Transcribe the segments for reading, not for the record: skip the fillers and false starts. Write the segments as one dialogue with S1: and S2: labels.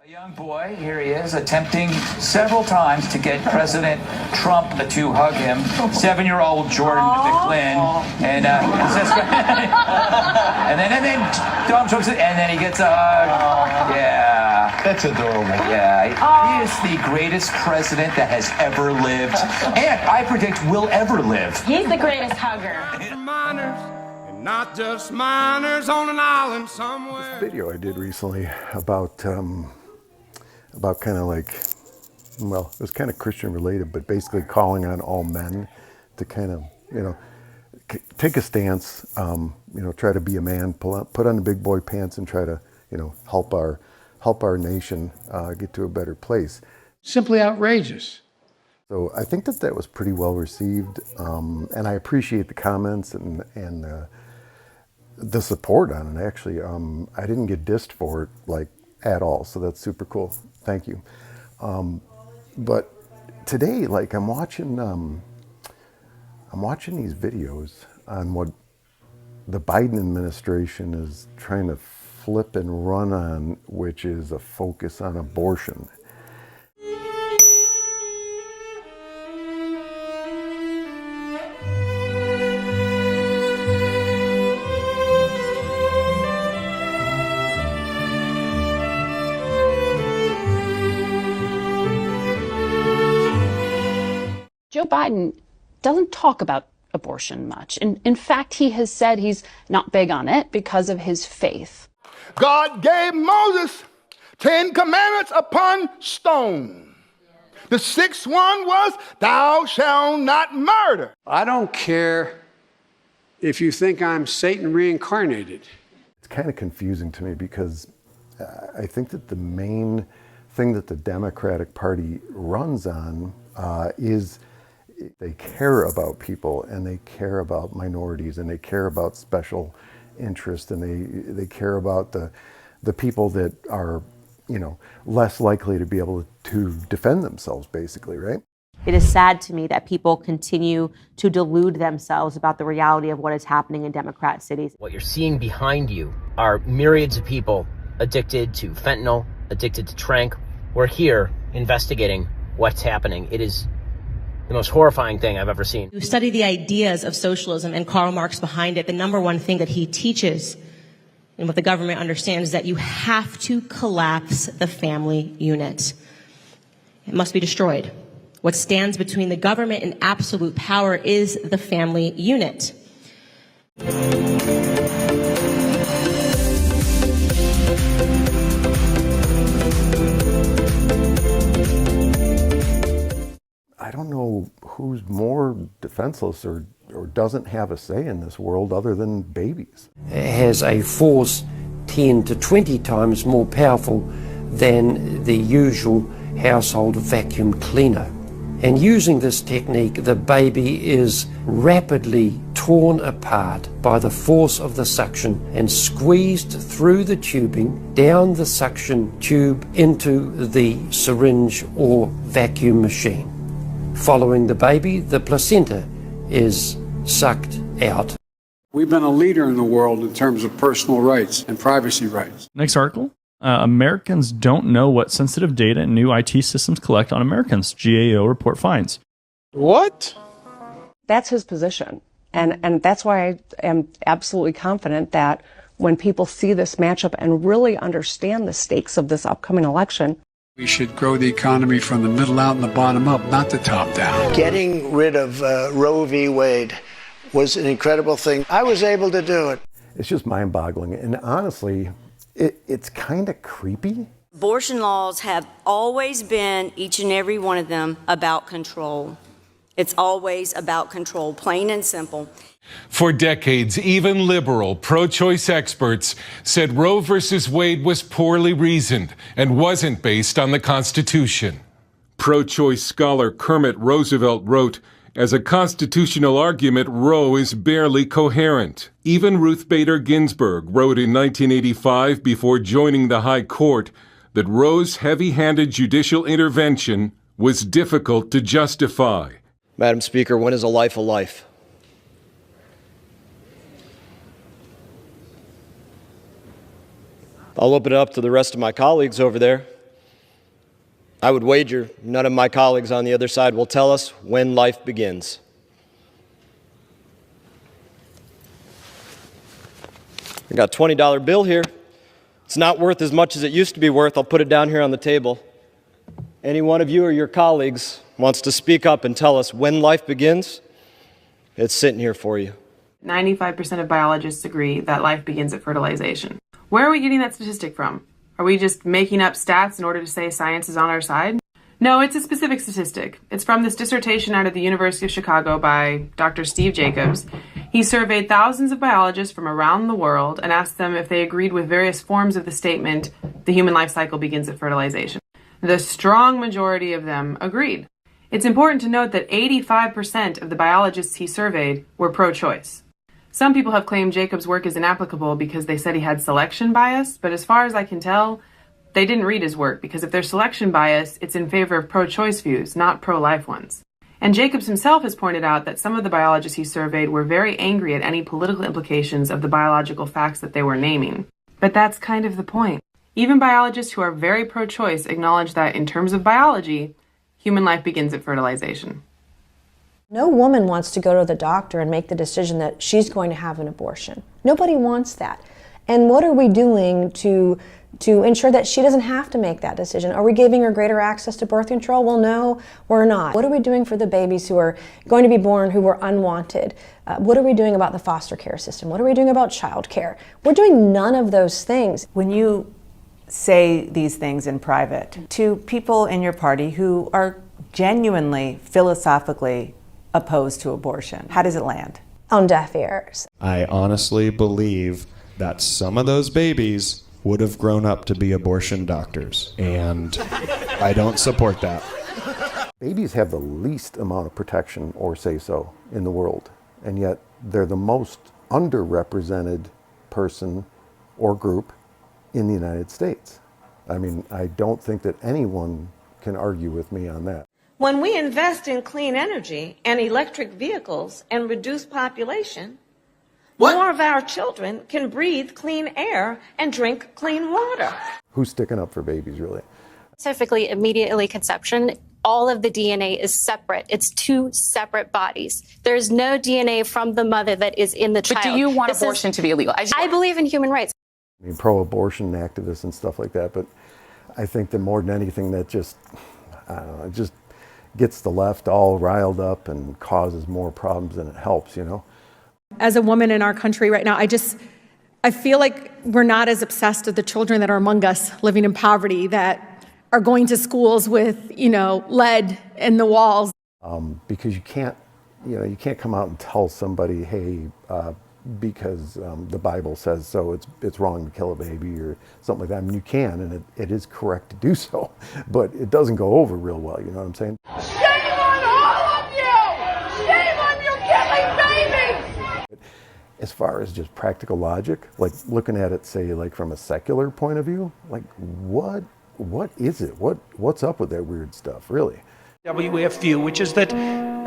S1: A young boy, here he is, attempting several times to get President Trump to hug him. 7-year-old Jordan McLean, and and then Donald Trump, and then he gets a hug. Yeah,
S2: that's adorable.
S1: Yeah, he is the greatest president that has ever lived, and I predict will ever live.
S3: He's the greatest hugger.
S4: Not just miners on an island somewhere.
S5: This video I did recently about kind of like, well, it was kind of Christian related, but basically calling on all men to kind of, take a stance, try to be a man, put on the big boy pants and try to, help our nation get to a better place.
S6: Simply outrageous.
S5: So I think that was pretty well received, and I appreciate the comments and the support on it. Actually, I didn't get dissed for it like at all, so that's super cool. Thank you. But today, like I'm watching these videos on what the Biden administration is trying to flip and run on, which is a focus on abortion.
S3: Joe Biden doesn't talk about abortion much. In fact, he has said he's not big on it because of his faith.
S4: God gave Moses 10 commandments upon stone. The sixth one was, thou shalt not murder.
S6: I don't care if you think I'm Satan reincarnated.
S5: It's kind of confusing to me because I think that the main thing that the Democratic Party runs on is they care about people, and they care about minorities, and they care about special interests, and they care about the people that are, less likely to be able to defend themselves, basically, right?
S7: It is sad to me that people continue to delude themselves about the reality of what is happening in Democrat cities.
S8: What you're seeing behind you are myriads of people addicted to fentanyl, addicted to tranq. We're here investigating what's happening. It is the most horrifying thing I've ever seen.
S9: You study the ideas of socialism and Karl Marx behind it. The number one thing that he teaches and what the government understands is that you have to collapse the family unit. It must be destroyed. What stands between the government and absolute power is the family unit.
S5: I don't know who's more defenseless or doesn't have a say in this world other than babies.
S10: Has a force 10 to 20 times more powerful than the usual household vacuum cleaner. And using this technique, the baby is rapidly torn apart by the force of the suction and squeezed through the tubing, down the suction tube into the syringe or vacuum machine. Following the baby, the placenta is sucked out.
S6: We've been a leader in the world in terms of personal rights and privacy rights.
S11: Next article. Americans don't know what sensitive data and new IT systems collect on Americans. GAO report finds.
S2: What?
S12: That's his position. And that's why I am absolutely confident that when people see this matchup and really understand the stakes of this upcoming election,
S6: We should grow the economy from the middle out and the bottom up, not the top down.
S13: Getting rid of Roe v. Wade was an incredible thing. I was able to do it.
S5: It's just mind-boggling. And honestly, it's kind of creepy.
S14: Abortion laws have always been, each and every one of them, about control. It's always about control, plain and simple.
S15: For decades, even liberal pro-choice experts said Roe versus Wade was poorly reasoned and wasn't based on the Constitution. Pro-choice scholar Kermit Roosevelt wrote, "As a constitutional argument, Roe is barely coherent." Even Ruth Bader Ginsburg wrote in 1985, before joining the High Court, that Roe's heavy-handed judicial intervention was difficult to justify.
S16: Madam Speaker, when is a life a life? I'll open it up to the rest of my colleagues over there. I would wager none of my colleagues on the other side will tell us when life begins. I got a $20 bill here. It's not worth as much as it used to be worth. I'll put it down here on the table. Any one of you or your colleagues wants to speak up and tell us when life begins, it's sitting here for you.
S2: 95% of biologists agree that life begins at fertilization. Where are we getting that statistic from? Are we just making up stats in order to say science is on our side? No, it's a specific statistic. It's from this dissertation out of the University of Chicago by Dr. Steve Jacobs. He surveyed thousands of biologists from around the world and asked them if they agreed with various forms of the statement, the human life cycle begins at fertilization. The strong majority of them agreed. It's important to note that 85% of the biologists he surveyed were pro-choice. Some people have claimed Jacobs' work is inapplicable because they said he had selection bias, but as far as I can tell, they didn't read his work because if there's selection bias, it's in favor of pro-choice views, not pro-life ones. And Jacobs himself has pointed out that some of the biologists he surveyed were very angry at any political implications of the biological facts that they were naming. But that's kind of the point. Even biologists who are very pro-choice acknowledge that in terms of biology, human life begins at fertilization.
S17: No woman wants to go to the doctor and make the decision that she's going to have an abortion. Nobody wants that. And what are we doing to ensure that she doesn't have to make that decision? Are we giving her greater access to birth control? Well, no, we're not. What are we doing for the babies who are going to be born who were unwanted? What are we doing about the foster care system? What are we doing about child care? We're doing none of those things.
S18: When you say these things in private to people in your party who are genuinely, philosophically opposed to abortion, how does it land?
S17: On deaf ears.
S19: I honestly believe that some of those babies would have grown up to be abortion doctors, and I don't support that.
S5: Babies have the least amount of protection or say-so in the world, and yet they're the most underrepresented person or group in the United States. I mean, I don't think that anyone can argue with me on that.
S20: When we invest in clean energy and electric vehicles and reduce population, more of our children can breathe clean air and drink clean water.
S5: Who's sticking up for babies, really?
S21: Specifically, immediately conception, all of the DNA is separate. It's two separate bodies. There's no DNA from the mother that is in the child.
S22: But do you want abortion to be illegal?
S21: I believe in human rights.
S5: I mean, pro-abortion activists and stuff like that, but I think that more than anything that just, I don't know, it just gets the left all riled up and causes more problems than it helps, you know?
S23: As a woman in our country right now, I feel like we're not as obsessed with the children that are among us living in poverty, that are going to schools with, lead in the walls.
S5: Because you can't come out and tell somebody, hey, because the Bible says so, it's wrong to kill a baby or something like that. I mean, you can, and it is correct to do so, but it doesn't go over real well, you know what I'm saying?
S24: Shame on all of you! Shame on you killing babies!
S5: As far as just practical logic, like looking at it, say, like from a secular point of view, like what is it? What's up with that weird stuff, really?
S25: WEF view, which is that,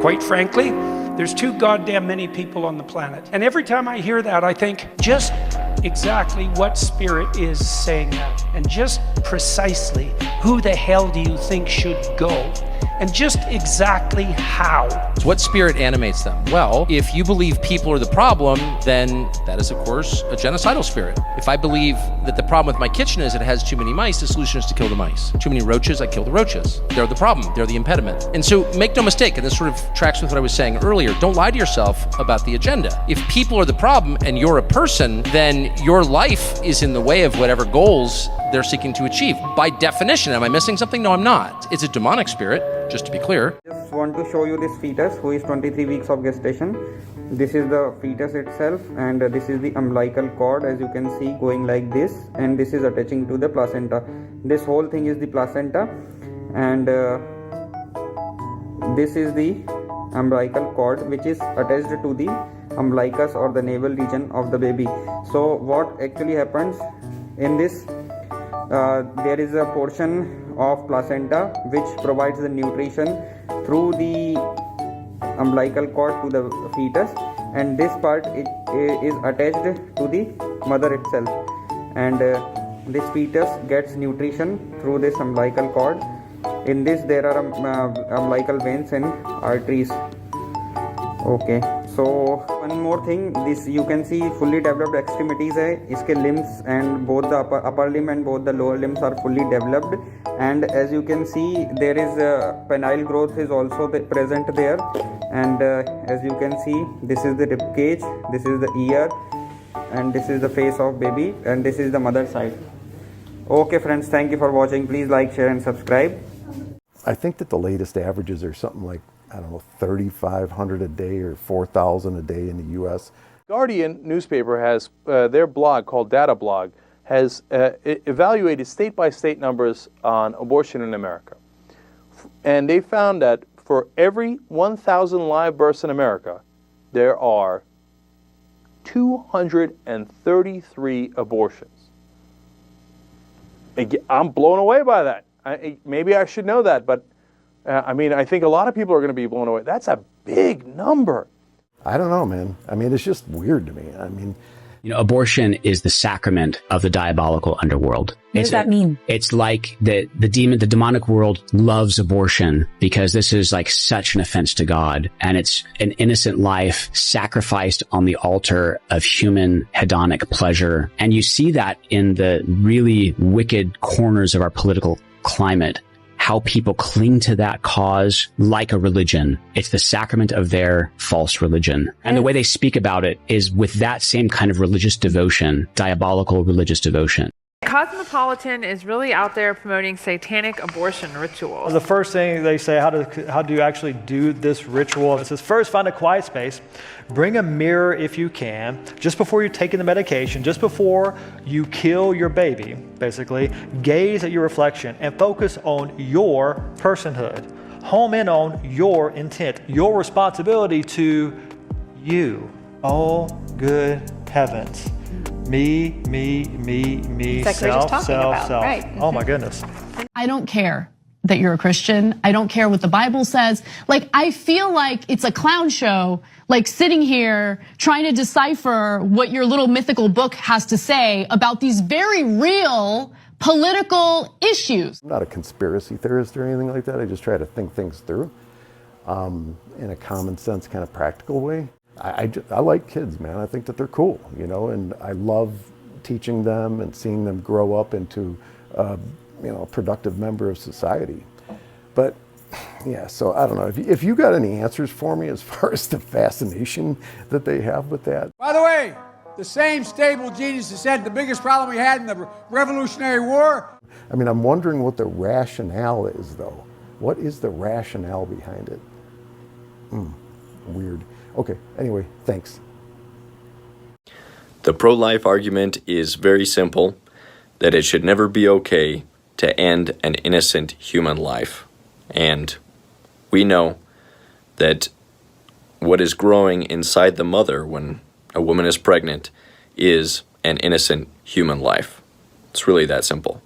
S25: quite frankly, there's too goddamn many people on the planet. And every time I hear that, I think just exactly what spirit is saying that, and just precisely who the hell do you think should go, and just exactly how.
S8: What spirit animates them? Well, if you believe people are the problem, then that is, of course, a genocidal spirit. If I believe that the problem with my kitchen is it has too many mice, the solution is to kill the mice. Too many roaches, I kill the roaches. They're the problem, they're the impediment. And so make no mistake, and this sort of tracks with what I was saying earlier, don't lie to yourself about the agenda. If people are the problem and you're a person, then your life is in the way of whatever goals they're seeking to achieve. By definition, am I missing something? No, I'm not. It's a demonic spirit, just to be clear.
S26: Just want to show you this fetus who is 23 weeks of gestation. This is the fetus itself, and this is the umbilical cord, as you can see, going like this, and this is attaching to the placenta. This whole thing is the placenta, and this is the umbilical cord which is attached to the umbilicus or the navel region of the baby. So what actually happens in this, there is a portion of placenta which provides the nutrition through the umbilical cord to the fetus, and this part is attached to the mother itself, and this fetus gets nutrition through this umbilical cord. In this there are umbilical veins and arteries. Okay, so one more thing, this you can see fully developed extremities hai. Iske limbs and both the upper limb and both the lower limbs are fully developed, and as you can see there is penile growth is also present there, and as you can see this is the rib cage, this is the ear, and this is the face of baby, and this is the mother side. Okay friends, thank you for watching. Please like, share and subscribe.
S5: I think that the latest averages are something like, I don't know, 3,500 a day or 4,000 a day in the U.S.
S1: Guardian newspaper has their blog called Data Blog has evaluated state-by-state numbers on abortion in America. And they found that for every 1,000 live births in America, there are 233 abortions. I'm blown away by that. Maybe I should know that, but I mean, I think a lot of people are going to be blown away. That's a big number.
S5: I don't know, man. I mean, it's just weird to me. I mean,
S3: abortion is the sacrament of the diabolical underworld.
S4: What does that mean?
S3: It's like the demonic world loves abortion because this is like such an offense to God, and it's an innocent life sacrificed on the altar of human hedonic pleasure. And you see that in the really wicked corners of our political climate, how people cling to that cause like a religion. It's the sacrament of their false religion. And the way they speak about it is with that same kind of religious devotion, diabolical religious devotion.
S7: Cosmopolitan is really out there promoting satanic abortion rituals.
S9: The first thing they say, how do you actually do this ritual? It says, first find a quiet space, bring a mirror if you can, just before you're taking the medication, just before you kill your baby, basically, gaze at your reflection and focus on your personhood. Home in on your intent, your responsibility to you. Oh, good heavens. Me, self.
S4: Right.
S9: Oh my goodness.
S22: I don't care that you're a Christian. I don't care what the Bible says. Like, I feel like it's a clown show, like sitting here trying to decipher what your little mythical book has to say about these very real political issues.
S5: I'm not a conspiracy theorist or anything like that. I just try to think things through in a common sense, kind of practical way. I like kids, man. I think that they're cool, you know, and I love teaching them and seeing them grow up into, a productive member of society. But yeah, so I don't know if you got any answers for me as far as the fascination that they have with that.
S6: By the way, the same stable genius that said the biggest problem we had in the Revolutionary War.
S5: I mean, I'm wondering what the rationale is, though. What is the rationale behind it? Weird. Okay, anyway, thanks.
S27: The pro-life argument is very simple, that it should never be okay to end an innocent human life. And we know that what is growing inside the mother when a woman is pregnant is an innocent human life. It's really that simple.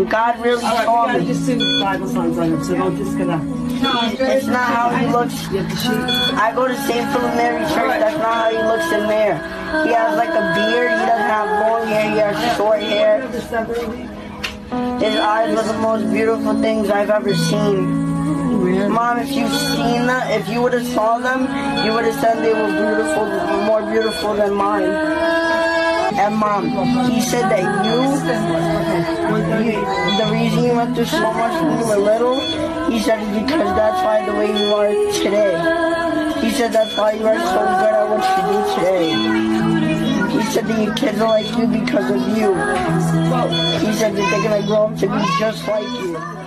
S28: God really told me. Just sing Bible songs on him, so don't just gonna. It's not how he looks. I go to St. Philip Mary Church. That's not how he looks in there. He has like a beard. He doesn't have long hair. He has short hair. His eyes are the most beautiful things I've ever seen. Mom, if you've seen that, if you would have saw them, you would have said they were beautiful, more beautiful than mine. And Mom, he said that the reason you went through so much when you were little, he said it's because that's why the way you are today. He said that's why you are so good at what you do today. He said that your kids are like you because of you. He said that they're going to grow up to be just like you.